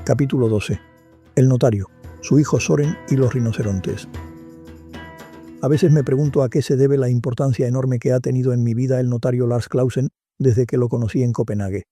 Capítulo 12. El notario, su hijo Soren y los rinocerontes. A veces me pregunto a qué se debe la importancia enorme que ha tenido en mi vida el notario Lars Clausen desde que lo conocí en Copenhague.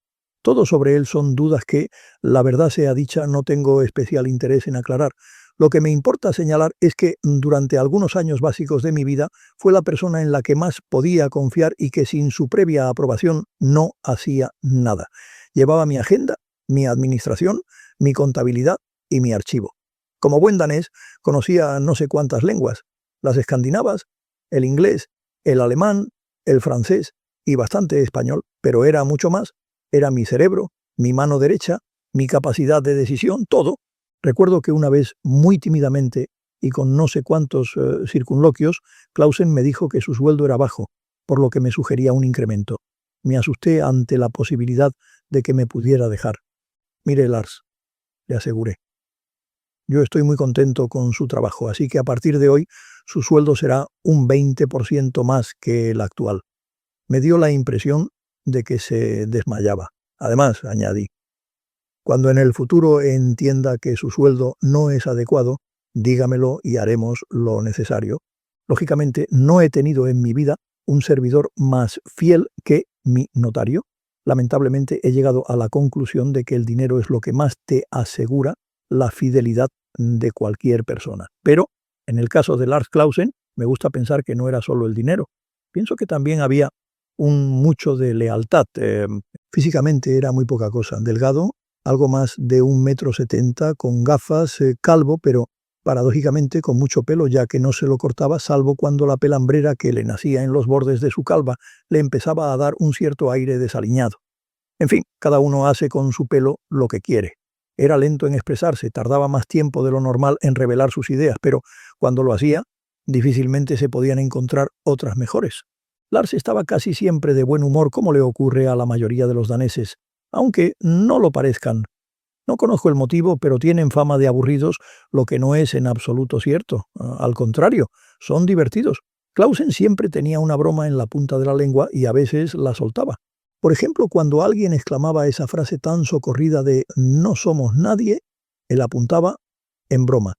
Todo sobre él son dudas que, la verdad sea dicha, no tengo especial interés en aclarar. Lo que me importa señalar es que durante algunos años básicos de mi vida fue la persona en la que más podía confiar y que sin su previa aprobación no hacía nada. Llevaba mi agenda, mi administración, mi contabilidad y mi archivo. Como buen danés, conocía no sé cuántas lenguas, las escandinavas, el inglés, el alemán, el francés y bastante español, pero era mucho más. Era mi cerebro, mi mano derecha, mi capacidad de decisión, todo. Recuerdo que una vez, muy tímidamente y con no sé cuántos circunloquios, Clausen me dijo que su sueldo era bajo, por lo que me sugería un incremento. Me asusté ante la posibilidad de que me pudiera dejar. Mire, Lars, le aseguré. Yo estoy muy contento con su trabajo, así que a partir de hoy su sueldo será un 20% más que el actual. Me dio la impresión de que se desmayaba. Además, añadí, cuando en el futuro entienda que su sueldo no es adecuado, dígamelo y haremos lo necesario. Lógicamente, no he tenido en mi vida un servidor más fiel que mi notario. Lamentablemente he llegado a la conclusión de que el dinero es lo que más te asegura la fidelidad de cualquier persona. Pero, en el caso de Lars Clausen, me gusta pensar que no era solo el dinero. Pienso que también había mucho de lealtad. Físicamente era muy poca cosa. Delgado, algo más de 1,70 m, con gafas, calvo, pero paradójicamente con mucho pelo, ya que no se lo cortaba, salvo cuando la pelambrera que le nacía en los bordes de su calva le empezaba a dar un cierto aire desaliñado. En fin, cada uno hace con su pelo lo que quiere. Era lento en expresarse, tardaba más tiempo de lo normal en revelar sus ideas, pero cuando lo hacía, difícilmente se podían encontrar otras mejores. Lars estaba casi siempre de buen humor, como le ocurre a la mayoría de los daneses, aunque no lo parezcan. No conozco el motivo, pero tienen fama de aburridos, lo que no es en absoluto cierto. Al contrario, son divertidos. Clausen siempre tenía una broma en la punta de la lengua y a veces la soltaba. Por ejemplo, cuando alguien exclamaba esa frase tan socorrida de «no somos nadie», él apuntaba en broma.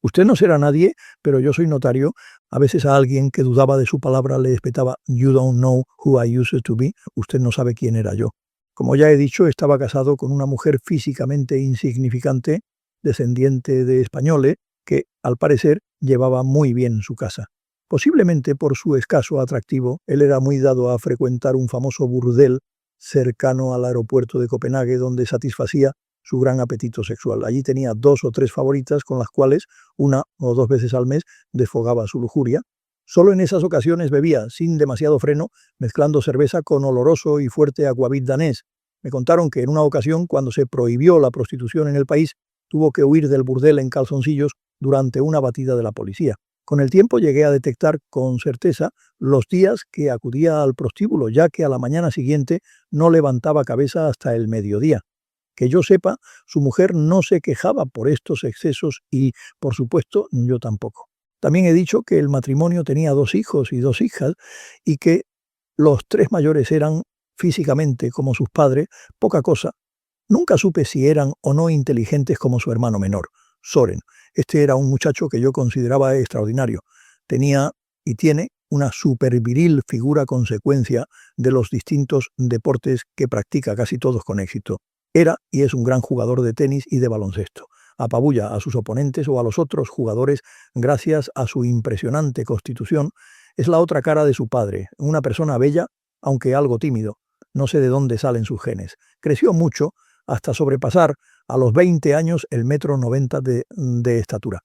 «Usted no será nadie, pero yo soy notario». A veces a alguien que dudaba de su palabra le espetaba «You don't know who I used to be». Usted no sabe quién era yo. Como ya he dicho, estaba casado con una mujer físicamente insignificante, descendiente de españoles, que, al parecer, llevaba muy bien su casa. Posiblemente por su escaso atractivo, él era muy dado a frecuentar un famoso burdel cercano al aeropuerto de Copenhague, donde satisfacía su gran apetito sexual. Allí tenía 2 o 3 favoritas con las cuales 1 o 2 veces al mes desfogaba su lujuria. Solo en esas ocasiones bebía, sin demasiado freno, mezclando cerveza con oloroso y fuerte aquavit danés. Me contaron que en una ocasión, cuando se prohibió la prostitución en el país, tuvo que huir del burdel en calzoncillos durante una batida de la policía. Con el tiempo llegué a detectar con certeza los días que acudía al prostíbulo, ya que a la mañana siguiente no levantaba cabeza hasta el mediodía. Que yo sepa, su mujer no se quejaba por estos excesos y, por supuesto, yo tampoco. También he dicho que el matrimonio tenía 2 hijos y 2 hijas y que los 3 mayores eran, físicamente como sus padres, poca cosa. Nunca supe si eran o no inteligentes como su hermano menor, Soren. Este era un muchacho que yo consideraba extraordinario. Tenía y tiene una superviril figura consecuencia de los distintos deportes que practica, casi todos con éxito. Era y es un gran jugador de tenis y de baloncesto. Apabulla a sus oponentes o a los otros jugadores gracias a su impresionante constitución. Es la otra cara de su padre, una persona bella, aunque algo tímido. No sé de dónde salen sus genes. Creció mucho hasta sobrepasar a los 20 años el 1,90 m de estatura.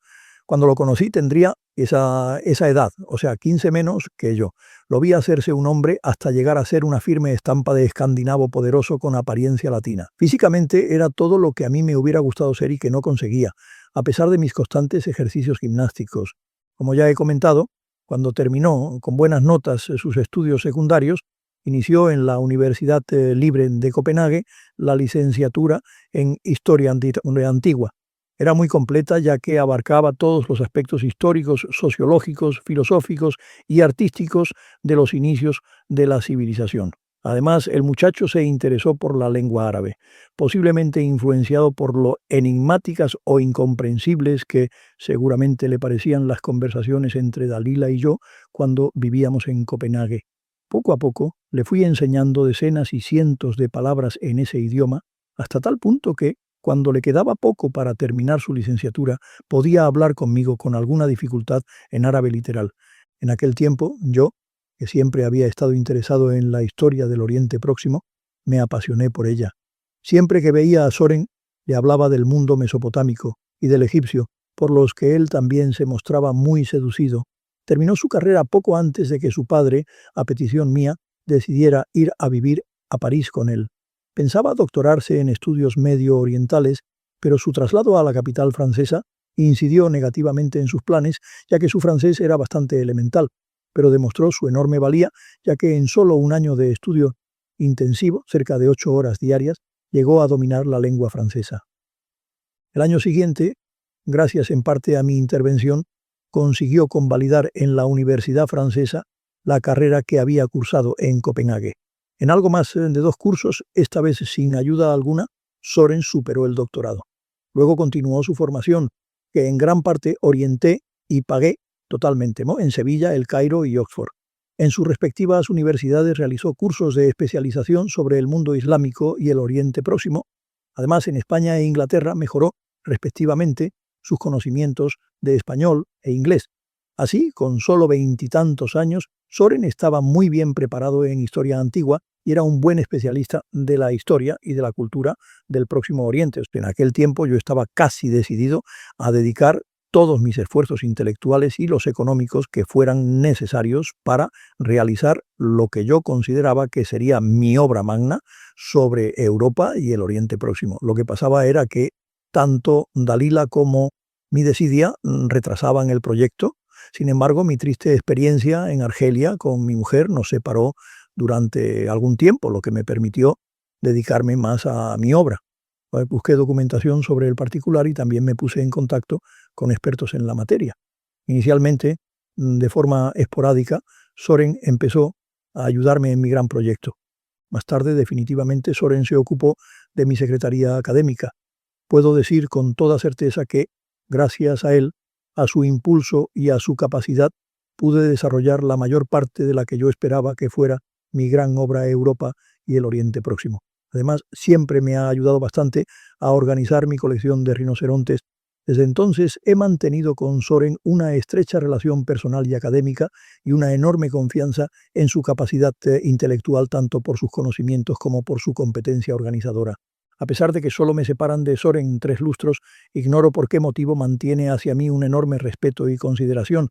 Cuando lo conocí tendría esa edad, o sea, 15 menos que yo. Lo vi hacerse un hombre hasta llegar a ser una firme estampa de escandinavo poderoso con apariencia latina. Físicamente era todo lo que a mí me hubiera gustado ser y que no conseguía, a pesar de mis constantes ejercicios gimnásticos. Como ya he comentado, cuando terminó con buenas notas sus estudios secundarios, inició en la Universidad Libre de Copenhague la licenciatura en Historia Antigua. Era muy completa ya que abarcaba todos los aspectos históricos, sociológicos, filosóficos y artísticos de los inicios de la civilización. Además, el muchacho se interesó por la lengua árabe, posiblemente influenciado por lo enigmáticas o incomprensibles que seguramente le parecían las conversaciones entre Dalila y yo cuando vivíamos en Copenhague. Poco a poco le fui enseñando decenas y cientos de palabras en ese idioma, hasta tal punto que, cuando le quedaba poco para terminar su licenciatura, podía hablar conmigo con alguna dificultad en árabe literal. En aquel tiempo, yo, que siempre había estado interesado en la historia del Oriente Próximo, me apasioné por ella. Siempre que veía a Soren, le hablaba del mundo mesopotámico y del egipcio, por los que él también se mostraba muy seducido. Terminó su carrera poco antes de que su padre, a petición mía, decidiera ir a vivir a París con él. Pensaba doctorarse en estudios medio orientales, pero su traslado a la capital francesa incidió negativamente en sus planes, ya que su francés era bastante elemental, pero demostró su enorme valía, ya que en solo un año de estudio intensivo, cerca de 8 horas diarias, llegó a dominar la lengua francesa. El año siguiente, gracias en parte a mi intervención, consiguió convalidar en la Universidad Francesa la carrera que había cursado en Copenhague. En algo más de 2 cursos, esta vez sin ayuda alguna, Soren superó el doctorado. Luego continuó su formación, que en gran parte orienté y pagué totalmente, ¿no?, en Sevilla, El Cairo y Oxford. En sus respectivas universidades realizó cursos de especialización sobre el mundo islámico y el Oriente Próximo. Además, en España e Inglaterra mejoró, respectivamente, sus conocimientos de español e inglés. Así, con solo 20 y tantos años, Soren estaba muy bien preparado en historia antigua y era un buen especialista de la historia y de la cultura del Próximo Oriente. En aquel tiempo yo estaba casi decidido a dedicar todos mis esfuerzos intelectuales y los económicos que fueran necesarios para realizar lo que yo consideraba que sería mi obra magna sobre Europa y el Oriente Próximo. Lo que pasaba era que tanto Dalila como mi desidia retrasaban el proyecto. Sin embargo, mi triste experiencia en Argelia con mi mujer nos separó durante algún tiempo, lo que me permitió dedicarme más a mi obra. Busqué documentación sobre el particular y también me puse en contacto con expertos en la materia. Inicialmente, de forma esporádica, Soren empezó a ayudarme en mi gran proyecto. Más tarde, definitivamente, Soren se ocupó de mi secretaría académica. Puedo decir con toda certeza que, gracias a él, a su impulso y a su capacidad, pude desarrollar la mayor parte de la que yo esperaba que fuera mi gran obra Europa y el Oriente Próximo. Además, siempre me ha ayudado bastante a organizar mi colección de rinocerontes. Desde entonces he mantenido con Soren una estrecha relación personal y académica y una enorme confianza en su capacidad intelectual, tanto por sus conocimientos como por su competencia organizadora. A pesar de que solo me separan de Soren 3 lustros, ignoro por qué motivo mantiene hacia mí un enorme respeto y consideración.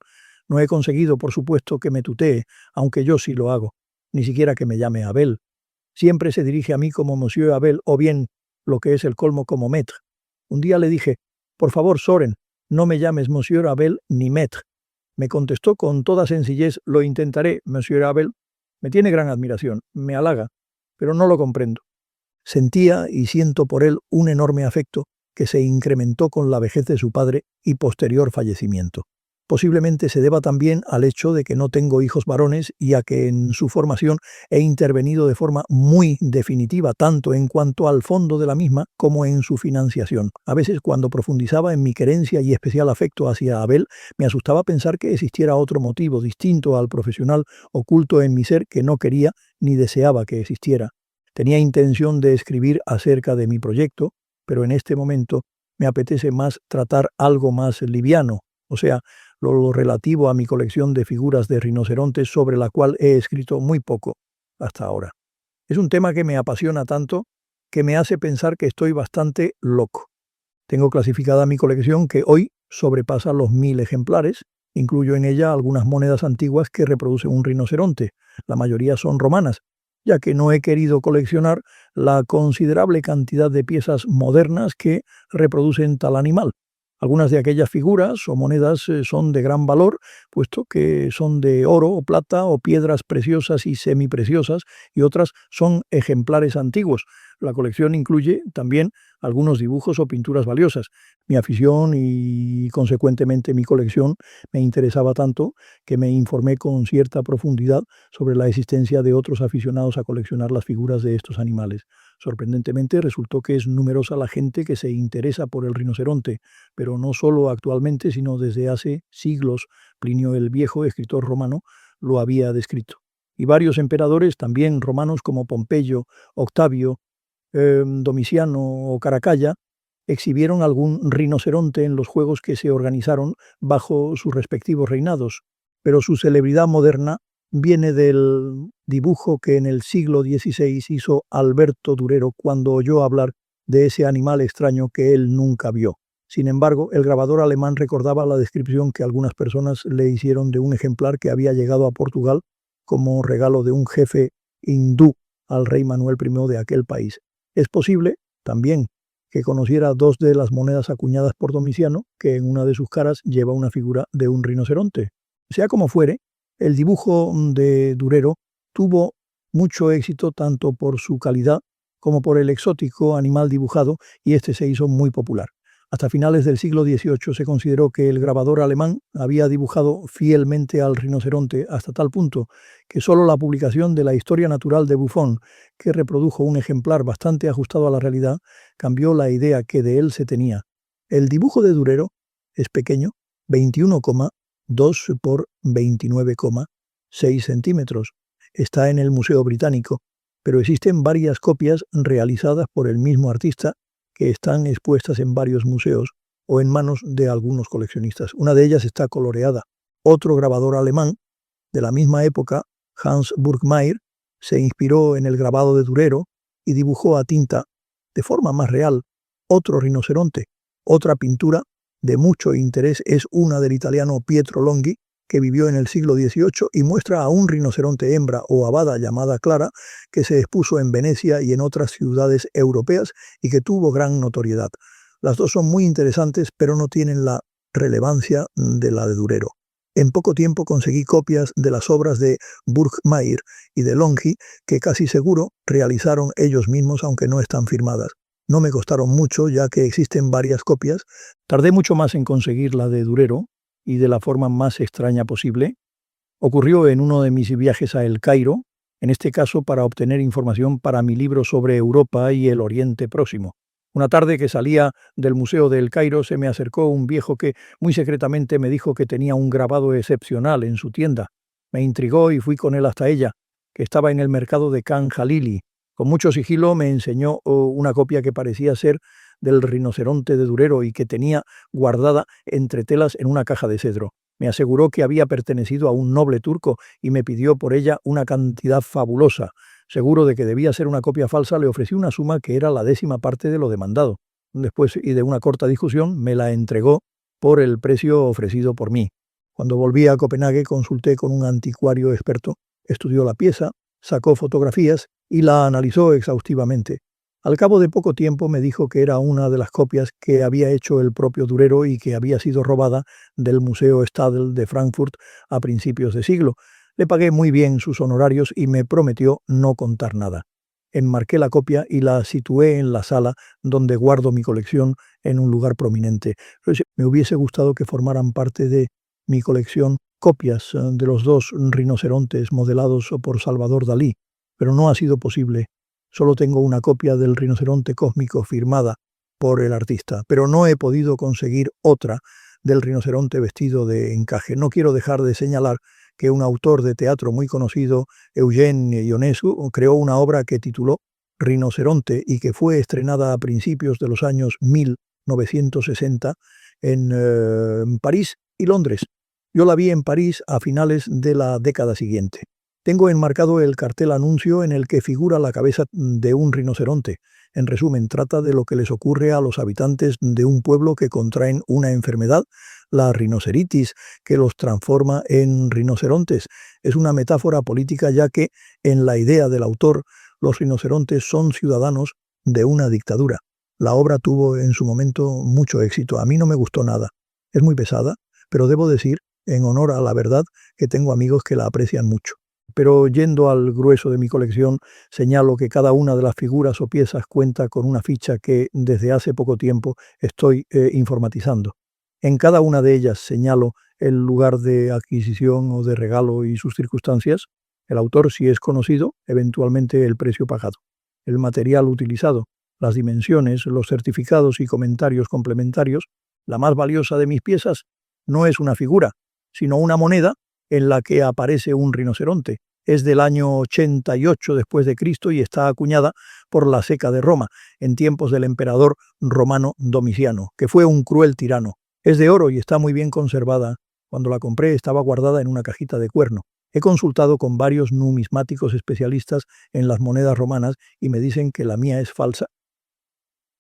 No he conseguido, por supuesto, que me tutee, aunque yo sí lo hago, ni siquiera que me llame Abel. Siempre se dirige a mí como Monsieur Abel o bien, lo que es el colmo, como Maître. Un día le dije, por favor, Soren, no me llames Monsieur Abel ni Maître. Me contestó con toda sencillez, lo intentaré, Monsieur Abel. Me tiene gran admiración, me halaga, pero no lo comprendo. Sentía y siento por él un enorme afecto que se incrementó con la vejez de su padre y posterior fallecimiento. Posiblemente se deba también al hecho de que no tengo hijos varones y a que en su formación he intervenido de forma muy definitiva tanto en cuanto al fondo de la misma como en su financiación. A veces, cuando profundizaba en mi querencia y especial afecto hacia Abel, me asustaba pensar que existiera otro motivo distinto al profesional oculto en mi ser que no quería ni deseaba que existiera. Tenía intención de escribir acerca de mi proyecto, pero en este momento me apetece más tratar algo más liviano, o sea, lo relativo a mi colección de figuras de rinocerontes, sobre la cual he escrito muy poco hasta ahora. Es un tema que me apasiona tanto que me hace pensar que estoy bastante loco. Tengo clasificada mi colección, que hoy sobrepasa los 1000 ejemplares. Incluyo en ella algunas monedas antiguas que reproducen un rinoceronte. La mayoría son romanas, ya que no he querido coleccionar la considerable cantidad de piezas modernas que reproducen tal animal. Algunas de aquellas figuras o monedas son de gran valor, puesto que son de oro o plata o piedras preciosas y semipreciosas, y otras son ejemplares antiguos. La colección incluye también algunos dibujos o pinturas valiosas. Mi afición y, consecuentemente, mi colección me interesaba tanto que me informé con cierta profundidad sobre la existencia de otros aficionados a coleccionar las figuras de estos animales. Sorprendentemente, resultó que es numerosa la gente que se interesa por el rinoceronte, pero no solo actualmente, sino desde hace siglos. Plinio el Viejo, escritor romano, lo había descrito. Y varios emperadores, también romanos como Pompeyo, Octavio, Domiciano o Caracalla, exhibieron algún rinoceronte en los juegos que se organizaron bajo sus respectivos reinados, pero su celebridad moderna viene del dibujo que en el siglo XVI hizo Alberto Durero cuando oyó hablar de ese animal extraño que él nunca vio. Sin embargo, el grabador alemán recordaba la descripción que algunas personas le hicieron de un ejemplar que había llegado a Portugal como regalo de un jefe hindú al rey Manuel I de aquel país. Es posible, también, que conociera dos de las monedas acuñadas por Domiciano, que en una de sus caras lleva una figura de un rinoceronte. Sea como fuere, el dibujo de Durero tuvo mucho éxito tanto por su calidad como por el exótico animal dibujado, y este se hizo muy popular. Hasta finales del siglo XVIII se consideró que el grabador alemán había dibujado fielmente al rinoceronte hasta tal punto que solo la publicación de la Historia Natural de Buffon, que reprodujo un ejemplar bastante ajustado a la realidad, cambió la idea que de él se tenía. El dibujo de Durero es pequeño, 21,2 por 29,6 centímetros. Está en el Museo Británico, pero existen varias copias realizadas por el mismo artista que están expuestas en varios museos o en manos de algunos coleccionistas. Una de ellas está coloreada. Otro grabador alemán de la misma época, Hans Burgmayr, se inspiró en el grabado de Durero y dibujó a tinta, de forma más real, otro rinoceronte. Otra pintura de mucho interés es una del italiano Pietro Longhi, que vivió en el siglo XVIII y muestra a un rinoceronte hembra o abada llamada Clara, que se expuso en Venecia y en otras ciudades europeas y que tuvo gran notoriedad. Las dos son muy interesantes, pero no tienen la relevancia de la de Durero. En poco tiempo conseguí copias de las obras de Burgmayr y de Longhi, que casi seguro realizaron ellos mismos, aunque no están firmadas. No me costaron mucho, ya que existen varias copias. Tardé mucho más en conseguir la de Durero, y de la forma más extraña posible. Ocurrió en uno de mis viajes a El Cairo, en este caso para obtener información para mi libro sobre Europa y el Oriente Próximo. Una tarde que salía del Museo de El Cairo se me acercó un viejo que muy secretamente me dijo que tenía un grabado excepcional en su tienda. Me intrigó y fui con él hasta ella, que estaba en el mercado de Khan Jalili. Con mucho sigilo me enseñó una copia que parecía ser del rinoceronte de Durero y que tenía guardada entre telas en una caja de cedro. Me aseguró que había pertenecido a un noble turco y me pidió por ella una cantidad fabulosa. Seguro de que debía ser una copia falsa, le ofrecí una suma que era la 10ª parte de lo demandado. Después y de una corta discusión, me la entregó por el precio ofrecido por mí. Cuando volví a Copenhague, consulté con un anticuario experto, estudió la pieza, sacó fotografías y la analizó exhaustivamente. Al cabo de poco tiempo me dijo que era una de las copias que había hecho el propio Durero y que había sido robada del Museo Stadel de Frankfurt a principios de siglo. Le pagué muy bien sus honorarios y me prometió no contar nada. Enmarqué la copia y la situé en la sala donde guardo mi colección en un lugar prominente. Me hubiese gustado que formaran parte de mi colección copias de los dos rinocerontes modelados por Salvador Dalí, pero no ha sido posible. Solo tengo una copia del rinoceronte cósmico firmada por el artista, pero no he podido conseguir otra del rinoceronte vestido de encaje. No quiero dejar de señalar que un autor de teatro muy conocido, Eugene Ionescu, creó una obra que tituló Rinoceronte y que fue estrenada a principios de los años 1960 en París y Londres. Yo la vi en París a finales de la década siguiente. Tengo enmarcado el cartel anuncio en el que figura la cabeza de un rinoceronte. En resumen, trata de lo que les ocurre a los habitantes de un pueblo que contraen una enfermedad, la rinoceritis, que los transforma en rinocerontes. Es una metáfora política, ya que, en la idea del autor, los rinocerontes son ciudadanos de una dictadura. La obra tuvo en su momento mucho éxito. A mí no me gustó nada. Es muy pesada, pero debo decir, en honor a la verdad, que tengo amigos que la aprecian mucho. Pero yendo al grueso de mi colección, señalo que cada una de las figuras o piezas cuenta con una ficha que desde hace poco tiempo estoy informatizando. En cada una de ellas señalo el lugar de adquisición o de regalo y sus circunstancias, el autor si es conocido, eventualmente el precio pagado, el material utilizado, las dimensiones, los certificados y comentarios complementarios. La más valiosa de mis piezas no es una figura, sino una moneda en la que aparece un rinoceronte. Es del año 88 después de Cristo y está acuñada por la Ceca de Roma, en tiempos del emperador romano Domiciano, que fue un cruel tirano. Es de oro y está muy bien conservada. Cuando la compré estaba guardada en una cajita de cuerno. He consultado con varios numismáticos especialistas en las monedas romanas y me dicen que la mía es falsa.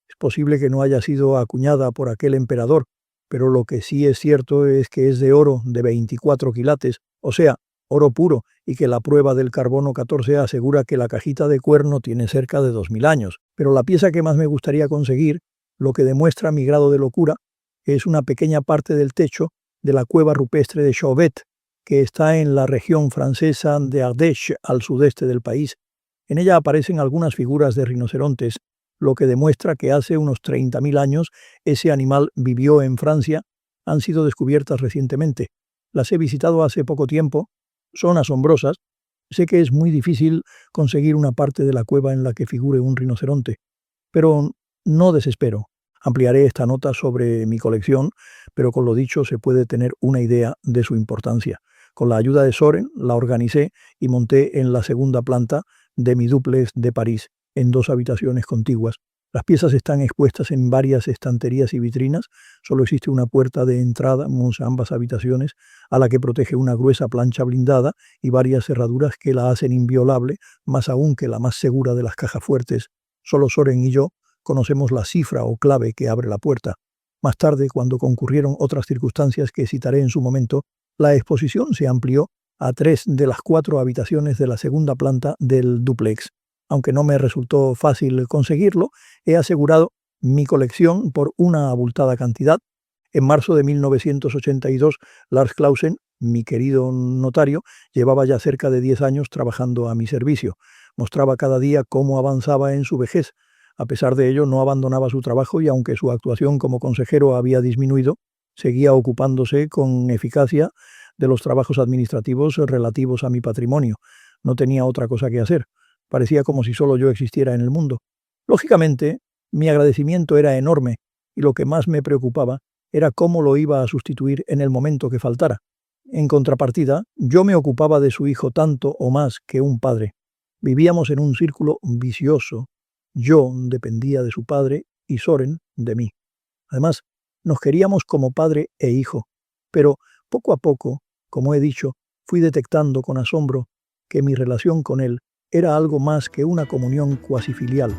Es posible que no haya sido acuñada por aquel emperador, pero lo que sí es cierto es que es de oro de 24 quilates, o sea, oro puro, y que la prueba del carbono 14 asegura que la cajita de cuerno tiene cerca de 2000 años. Pero la pieza que más me gustaría conseguir, lo que demuestra mi grado de locura, es una pequeña parte del techo de la cueva rupestre de Chauvet, que está en la región francesa de Ardèche, al sudeste del país. En ella aparecen algunas figuras de rinocerontes, lo que demuestra que hace unos 30.000 años ese animal vivió en Francia. Han sido descubiertas recientemente. Las he visitado hace poco tiempo. Son asombrosas. Sé que es muy difícil conseguir una parte de la cueva en la que figure un rinoceronte, pero no desespero. Ampliaré esta nota sobre mi colección, pero con lo dicho se puede tener una idea de su importancia. Con la ayuda de Soren la organicé y monté en la segunda planta de mi dúplex de París, en 2 habitaciones contiguas. Las piezas están expuestas en varias estanterías y vitrinas. Solo existe una puerta de entrada en ambas habitaciones, a la que protege una gruesa plancha blindada y varias cerraduras que la hacen inviolable, más aún que la más segura de las cajas fuertes. Solo Soren y yo conocemos la cifra o clave que abre la puerta. Más tarde, cuando concurrieron otras circunstancias que citaré en su momento, la exposición se amplió a 3 de las 4 habitaciones de la segunda planta del dúplex. Aunque no me resultó fácil conseguirlo, he asegurado mi colección por una abultada cantidad. En marzo de 1982, Lars Clausen, mi querido notario, llevaba ya cerca de 10 años trabajando a mi servicio. Mostraba cada día cómo avanzaba en su vejez. A pesar de ello, no abandonaba su trabajo y aunque su actuación como consejero había disminuido, seguía ocupándose con eficacia de los trabajos administrativos relativos a mi patrimonio. No tenía otra cosa que hacer. Parecía como si solo yo existiera en el mundo. Lógicamente, mi agradecimiento era enorme y lo que más me preocupaba era cómo lo iba a sustituir en el momento que faltara. En contrapartida, yo me ocupaba de su hijo tanto o más que un padre. Vivíamos en un círculo vicioso. Yo dependía de su padre y Soren de mí. Además, nos queríamos como padre e hijo, pero poco a poco, como he dicho, fui detectando con asombro que mi relación con él era algo más que una comunión cuasi filial.